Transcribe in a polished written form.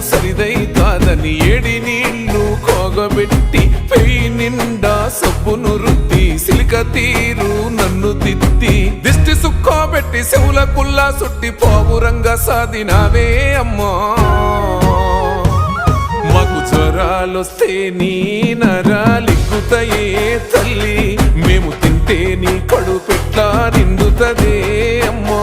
సరిదై కాదని ఏడి నీళ్లు కోగబెట్టి పెయి నిండా సబ్బును రుద్ది సిలిక తీరు నన్ను తిత్తి దిష్టి సుక్కోబెట్టి చెవుల కుల్లా సుట్టి పావురంగా సాదినావే అమ్మా మాకు జ్వరాలొస్తే నీ నరాలిక్కుతాయే తల్లి మేము తింటే నీ కడుపెట్లా నిండుతదే అమ్మా